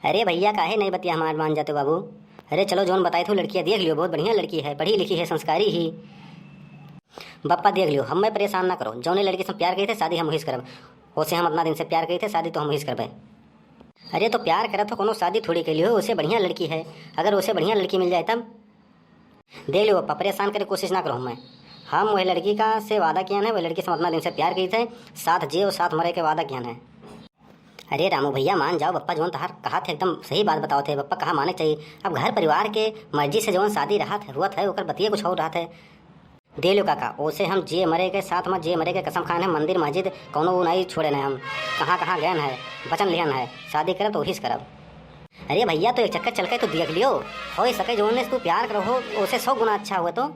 अरे भैया काहे नहीं बतिया हमार मान जाते बाबू। अरे चलो जोन बताए थे लड़कियाँ देख लियो, बहुत बढ़िया लड़की है, पढ़ी लिखी है, संस्कारी ही। बप्पा देख लियो, हमें परेशान ना करो। जौने लड़की से प्यार करी थे शादी हम वही करब। ओसे हम अपना दिन से प्यार करी थे, शादी तो हम वही करबे। अरे तो प्यार करत हो कोनो शादी थोड़ी के लिए हो, उससे बढ़िया लड़की है। अगर उससे बढ़िया लड़की मिल जाए तब देख लियो बप्पा, परेशान करे कोशिश ना करो। मैं हम वही लड़की का से वादा किया है, वही लड़की से हम अपना दिन से प्यार करी थे, साथ जिए और साथ मरे के वादा किया है। अरे रामू भैया मान जाओ, बप्पा जौन तहार कहा थे एकदम सही बात बताओ थे। बप्पा कहा माने चाहिए। अब घर परिवार के मर्जी से जौन शादी रहा थे हुआ था, ओकर बतिये कुछ और रहा थे। दे लो काका, ओसे हम जिए मरे के साथ में जिए मरे के कसम खान है। मंदिर मस्जिद कौनो वो नहीं छोड़े न हम। कहाँ कहाँ गए है, वचन लियन है, शादी करब तो वही करब। अरे भैया तो एक चक्कर चल के तो देख लियो, हो सके जो तू प्यार करो हो उसे 100 गुना अच्छा हुआ। तो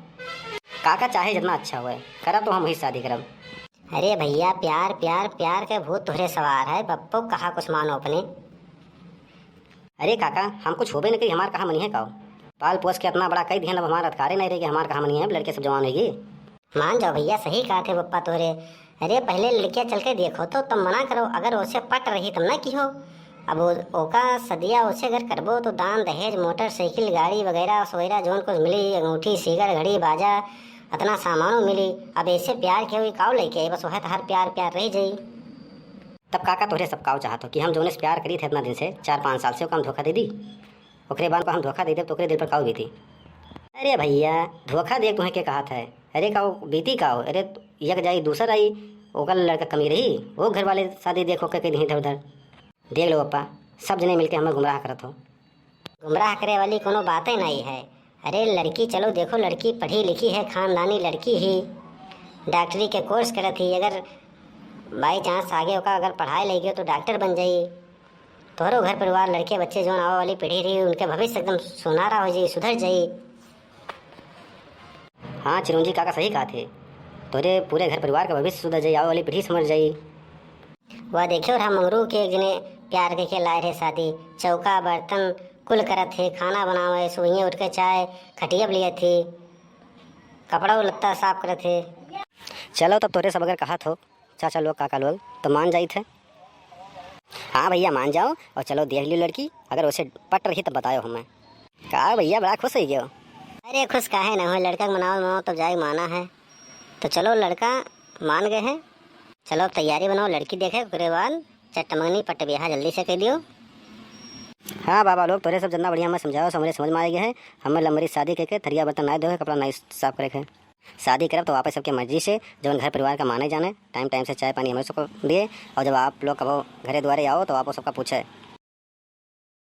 काका चाहे जितना अच्छा हुआ करब तो हम वही शादी करब। अरे भैया प्यार प्यार प्यार के भूत तुहरे सवार है, बप्पो कहा कुछ मानो अपने। अरे काका हम कुछ होबे नहीं करी, हमार कहा मनी है काओ। पाल पोस के इतना बड़ा कई दिया, अब हमारा अधिकार नहीं रहेगी, हमार कहा मनी है, लड़के सब जवान होगी। मान जाओ भैया, सही कहा थे पप्पा तुहरे। अरे पहले लड़कियाँ चल के देखो तो तब मना करो, अगर उसे पट रही तब ना की हो। अब ओका सदिया उसे अगर करबो तो दान दहेज मोटरसाइकिल गाड़ी वगैरह वगैरह जोन कुछ मिली, अंगूठी सीगर घड़ी बाजा इतना सामानों मिली। अब ऐसे प्यार के हुई काव लेके बस वह तो हर प्यार प्यार रह जाई। तब काका तोहरे सब काव चाहतो कि हम जोने से प्यार करी थे इतना दिन से 4-5 साल से, ओका हम धोखा दे दी। ओकरे बाद को हम धोखा दे दे तो ओकरे दिल पर काव बीती। अरे भैया धोखा दे तुम्हें क्या कहा था। अरे काव बीती काव, अरे एक जाई दूसर आई, ओकर लड़का कमी रही, वो घर वाले शादी देखो के कहीं इधर उधर। देख लो पप्पा, सब जने मिलके हमें गुमराह करत हो। गुमराह करे वाली कोनो बातें नहीं है। अरे लड़की चलो देखो, लड़की पढ़ी लिखी है, खानदानी लड़की ही, डॉक्टरी के कोर्स करत थी। अगर बाई चांस आगे होगा अगर पढ़ाई लगी तो डॉक्टर बन जाई। तोहरो घर परिवार लड़के बच्चे जो आवा वाली पीढ़ी रही उनके भविष्य एकदम सुनहरा हो जाई, सुधर जाई। हाँ चिरंजी काका सही कहा थे, तोरे पूरे घर परिवार का भविष्य सुधर जाई, आवे वाली पीढ़ी समझ जाई। वह देखियो हम मंगरू के एक जने प्यार के लाए रहे शादी, चौका बर्तन कुल करत थे, खाना बनावे, सुबह उठ के चाय खटिया लिए थी, कपड़ा लत्ता साफ करत थे। चलो तब तोरे सब अगर कहा हो चाचा लोग काका लोग तो मान जाई थे। हाँ भैया मान जाओ और चलो देख लियो लड़की, अगर उसे पट रही तब बताओ हमें। कहा भैया बड़ा खुश हो गया। अरे खुश काहे ना हो, लड़का मनाओ मनाओ तब जाए माना है। तो चलो लड़का मान गए हैं, चलो अब तैयारी बनाओ, लड़की देखे उसके बाद चटमंगनी पट ब्याह जल्दी से कह दियो। हाँ बाबा लोग तोरे सब जितना बढ़िया मैं समझाओ समझ में आ गया है। हमें लंबरी शादी करके थरिया बर्तन नहीं दो, कपड़ा नहीं साफ करे है। शादी करब तो वापस सबके मर्जी से जो घर परिवार का माने जाने, टाइम टाइम से चाय पानी हमें सबको दिए। और जब आप लोग कहो घरे द्वारे आओ तो आप सबका पूछे